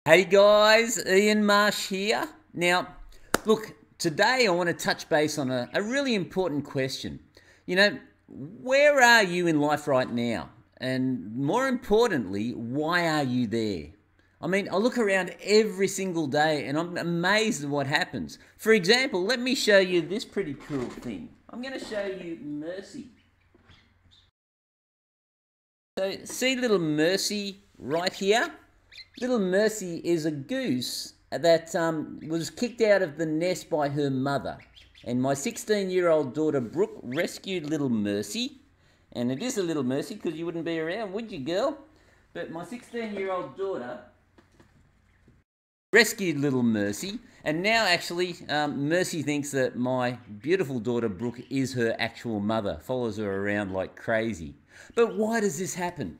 Hey guys, Ian Marsh here. Now, look, today I want to touch base on a really important question. Where are you in life right now? And more importantly, why are you there? I mean, I look around every single day and I'm amazed at what happens. For example, let me show you this pretty cool thing. I'm going to show you Mercy. So, see little Mercy right here? Little Mercy is a goose that was kicked out of the nest by her mother. And my 16-year-old daughter Brooke rescued little Mercy. And it is a little Mercy because you wouldn't be around, would you, girl? But my 16-year-old daughter rescued little Mercy. And now, actually, Mercy thinks that my beautiful daughter Brooke is her actual mother, follows her around like crazy. But why does this happen?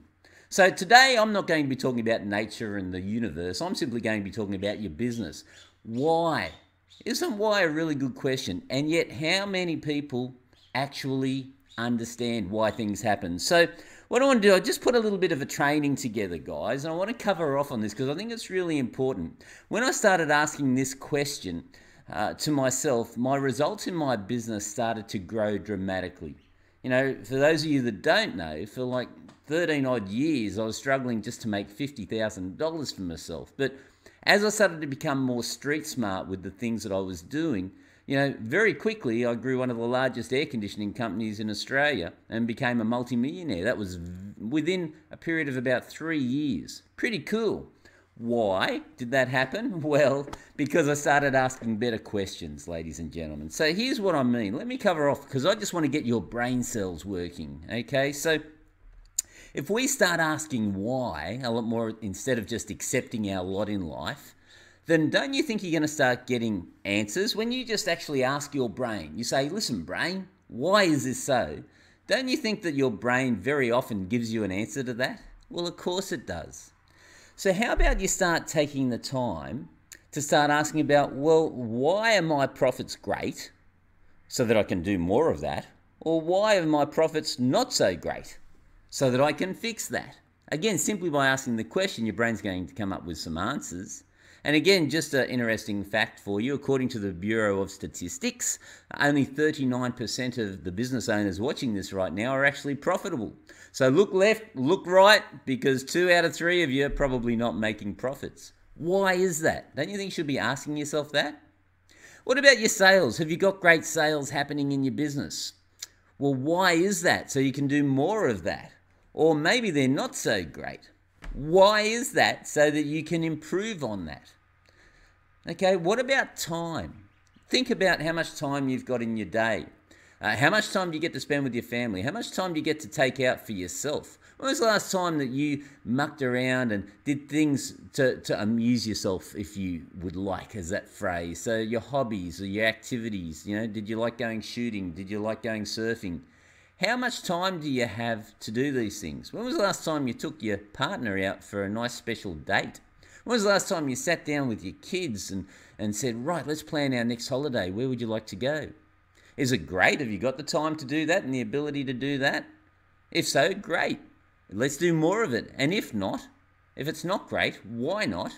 So today I'm not going to be talking about nature and the universe. I'm simply going to be talking about your business. Why? Isn't why a really good question? And yet how many people actually understand why things happen? So what I want to do, I just put a little bit of a training together, guys, and I want to cover off on this because I think it's really important. When I started asking this question to myself, my results in my business started to grow dramatically. You know, for those of you that don't know, for like 13 odd years, I was struggling just to make $50,000 for myself. But as I started to become more street smart with the things that I was doing, very quickly I grew one of the largest air conditioning companies in Australia and became a multimillionaire. That was within a period of about 3 years. Pretty cool. Why did that happen? Well, because I started asking better questions, ladies and gentlemen. So here's what I mean. Let me cover off because I just want to get your brain cells working, okay? So if we start asking why a lot more instead of just accepting our lot in life, then don't you think you're going to start getting answers? When you just actually ask your brain, you say, listen, brain, why is this so? Don't you think that your brain very often gives you an answer to that? Well, of course it does. So how about you start taking the time to start asking about, well, why are my profits great so that I can do more of that? Or why are my profits not so great so that I can fix that? Again, simply by asking the question, your brain's going to come up with some answers. And again, just an interesting fact for you, according to the Bureau of Statistics, only 39% of the business owners watching this right now are actually profitable. So look left, look right, because 2 out of 3 of you are probably not making profits. Why is that? Don't you think you should be asking yourself that? What about your sales? Have you got great sales happening in your business? Well, why is that? So you can do more of that. Or maybe they're not so great. Why is that? So that you can improve on that. Okay, what about time? Think about how much time you've got in your day. How much time do you get to spend with your family? How much time do you get to take out for yourself? When was the last time that you mucked around and did things to amuse yourself, if you would like, as that phrase? So your hobbies or your activities, did you like going shooting? Did you like going surfing? How much time do you have to do these things? When was the last time you took your partner out for a nice special date? When was the last time you sat down with your kids and said, right, let's plan our next holiday. Where would you like to go? Is it great? Have you got the time to do that and the ability to do that? If so, great. Let's do more of it. And if not, if it's not great, why not?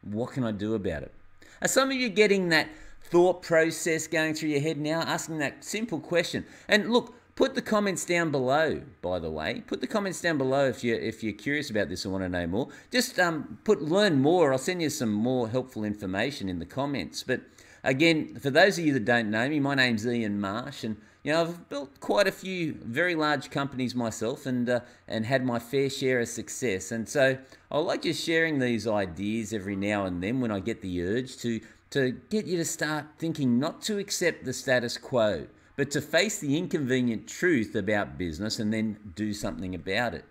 What can I do about it? Are some of you getting that thought process going through your head now, asking that simple question? And look, put the comments down below, by the way. Put the comments down below if you're curious about this and want to know more. Just put learn more. I'll send you some more helpful information in the comments. But again, for those of you that don't know me, my name's Ian Marsh, and I've built quite a few very large companies myself, and had my fair share of success. And so I like just sharing these ideas every now and then when I get the urge to get you to start thinking not to accept the status quo, but to face the inconvenient truth about business and then do something about it.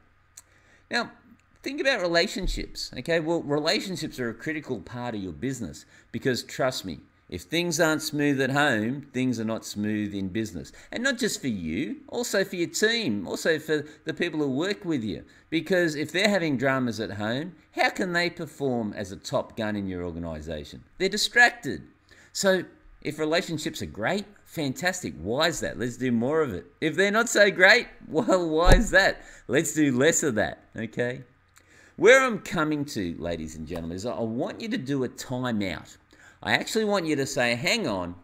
Now, think about relationships, okay? Well, relationships are a critical part of your business because, trust me, if things aren't smooth at home, things are not smooth in business. And not just for you, also for your team, also for the people who work with you. Because if they're having dramas at home, how can they perform as a top gun in your organization? They're distracted. So if relationships are great, fantastic. Why is that? Let's do more of it. If they're not so great, well, why is that? Let's do less of that, okay? Where I'm coming to, ladies and gentlemen, is I want you to do a timeout. I actually want you to say, hang on,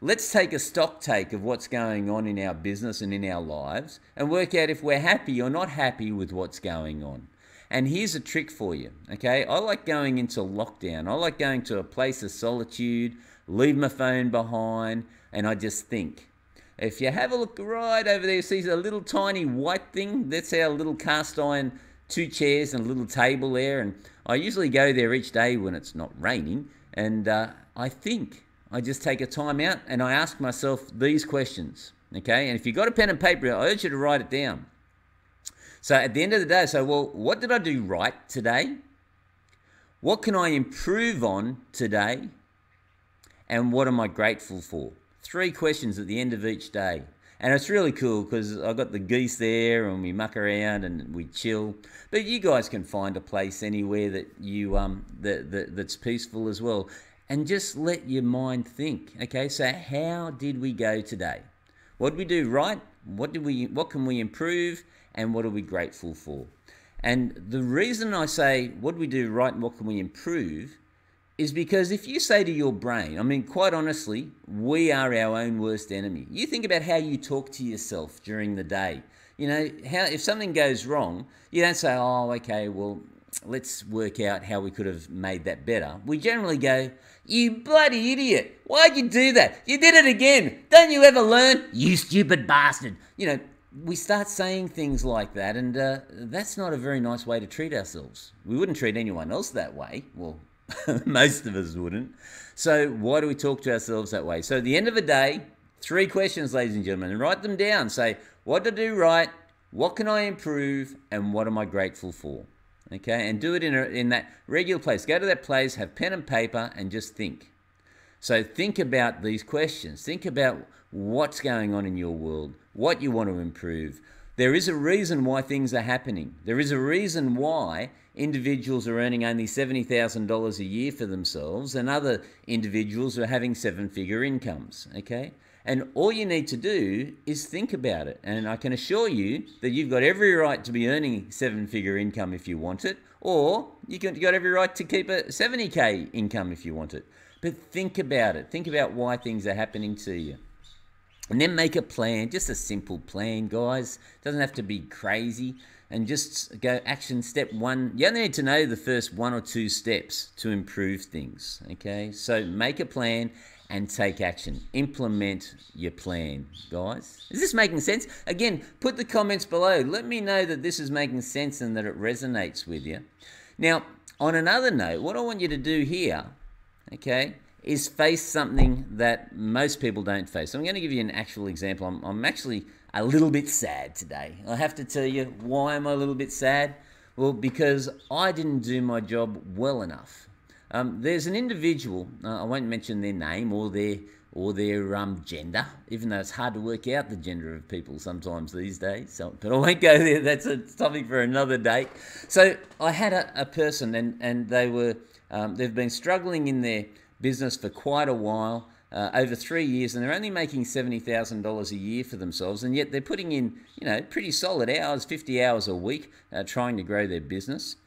let's take a stock take of what's going on in our business and in our lives and work out if we're happy or not happy with what's going on. And here's a trick for you, okay? I like going into lockdown. I like going to a place of solitude, leave my phone behind, and I just think. If you have a look right over there, you see a little tiny white thing? That's our little cast iron 2 chairs and a little table there. And I usually go there each day when it's not raining. And I think. I just take a time out and I ask myself these questions, okay? And if you've got a pen and paper, I urge you to write it down. So at the end of the day, well, what did I do right today? What can I improve on today? And what am I grateful for? 3 questions at the end of each day. And it's really cool because I've got the geese there and we muck around and we chill. But you guys can find a place anywhere that you that's peaceful as well. And just let your mind think. Okay, so how did we go today? What did we do right? What can we improve? And what are we grateful for? And the reason I say what do we do right and what can we improve is because if you say to your brain, I mean, quite honestly, we are our own worst enemy. You think about how you talk to yourself during the day. You know, if something goes wrong, you don't say, oh, okay, well, let's work out how we could have made that better. We generally go, you bloody idiot, why'd you do that? You did it again. Don't you ever learn? You stupid bastard. You know, we start saying things like that, and that's not a very nice way to treat ourselves. We wouldn't treat anyone else that way. Well, most of us wouldn't. So why do we talk to ourselves that way? So at the end of the day, 3 questions, ladies and gentlemen, and write them down. Say, what did I do right? What can I improve? And what am I grateful for? Okay, and do it in that regular place. Go to that place, have pen and paper, and just think. So think about these questions. Think about what's going on in your world, what you want to improve. There is a reason why things are happening. There is a reason why individuals are earning only $70,000 a year for themselves and other individuals are having 7-figure incomes, okay? And all you need to do is think about it. And I can assure you that you've got every right to be earning 7-figure income if you want it, or you've got every right to keep a 70K income if you want it. But think about it. Think about why things are happening to you. And then make a plan, just a simple plan, guys. It doesn't have to be crazy. And just go action step 1. You only need to know the first 1 or 2 steps to improve things, okay? So make a plan and take action. Implement your plan, guys. Is this making sense? Again, put the comments below. Let me know that this is making sense and that it resonates with you. Now, on another note, what I want you to do here, okay, is face something that most people don't face. So I'm going to give you an actual example. I'm actually a little bit sad today. I have to tell you, why am I a little bit sad? Well, because I didn't do my job well enough. There's an individual, I won't mention their name or their gender, even though it's hard to work out the gender of people sometimes these days. But I won't go there. That's a topic for another day. So I had a person, and they've been struggling in their business for quite a while, over 3 years, and they're only making $70,000 a year for themselves, and yet they're putting in, pretty solid hours, 50 hours a week, trying to grow their business.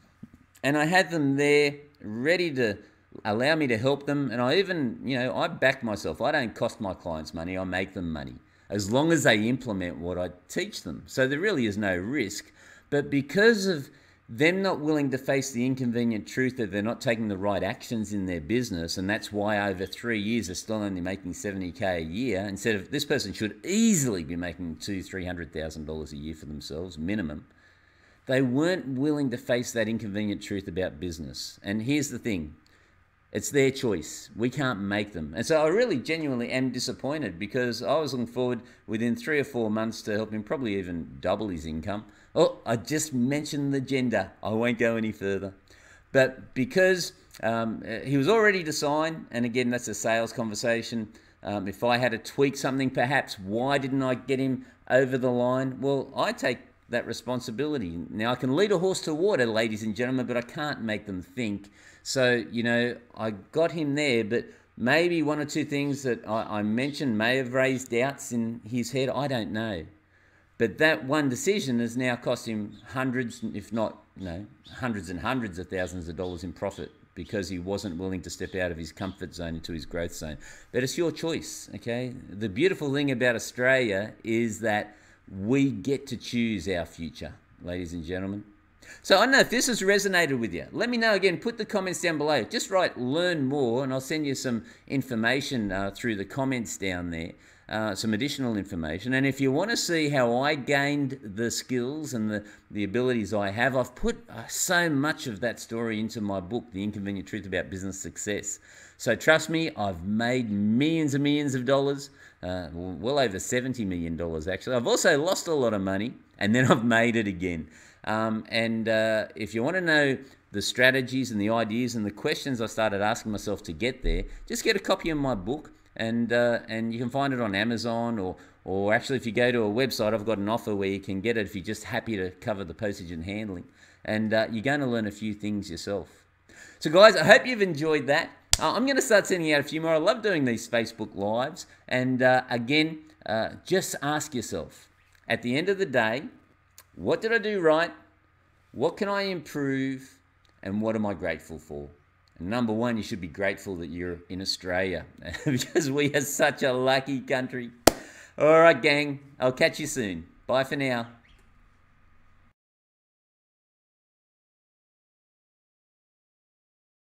And I had them there ready to allow me to help them, and I even, I back myself. I don't cost my clients money, I make them money, as long as they implement what I teach them. So there really is no risk. But because of them not willing to face the inconvenient truth that they're not taking the right actions in their business, and that's why over 3 years they're still only making $70K a year, instead of, this person should easily be making $200,000-$300,000 a year for themselves, minimum. They weren't willing to face that inconvenient truth about business. And here's the thing, it's their choice. We can't make them. And so I really genuinely am disappointed, because I was looking forward within 3 or 4 months to help him probably even double his income. Oh, I just mentioned the gender. I won't go any further. But because he was all ready to sign, and again, that's a sales conversation. If I had to tweak something, perhaps, why didn't I get him over the line? Well, I take that responsibility. Now, I can lead a horse to water, ladies and gentlemen, but I can't make them think. So, I got him there, but maybe 1 or 2 things that I mentioned may have raised doubts in his head. I don't know. But that one decision has now cost him hundreds, if not hundreds and hundreds of thousands of dollars in profit because he wasn't willing to step out of his comfort zone into his growth zone. But it's your choice, okay? The beautiful thing about Australia is that we get to choose our future, ladies and gentlemen. So I don't know if this has resonated with you. Let me know again. Put the comments down below. Just write learn more and I'll send you some information through the comments down there. Some additional information. And if you want to see how I gained the skills and the abilities I have, I've put so much of that story into my book, The Inconvenient Truth About Business Success. So trust me, I've made millions and millions of dollars, well over $70 million actually. I've also lost a lot of money and then I've made it again. If you want to know the strategies and the ideas and the questions I started asking myself to get there, just get a copy of my book. And you can find it on Amazon or actually if you go to a website, I've got an offer where you can get it if you're just happy to cover the postage and handling. And you're going to learn a few things yourself. So guys, I hope you've enjoyed that. I'm going to start sending out a few more. I love doing these Facebook Lives. And again, just ask yourself, at the end of the day, what did I do right? What can I improve? And what am I grateful for? Number one, you should be grateful that you're in Australia because we are such a lucky country. All right, gang. I'll catch you soon. Bye for now.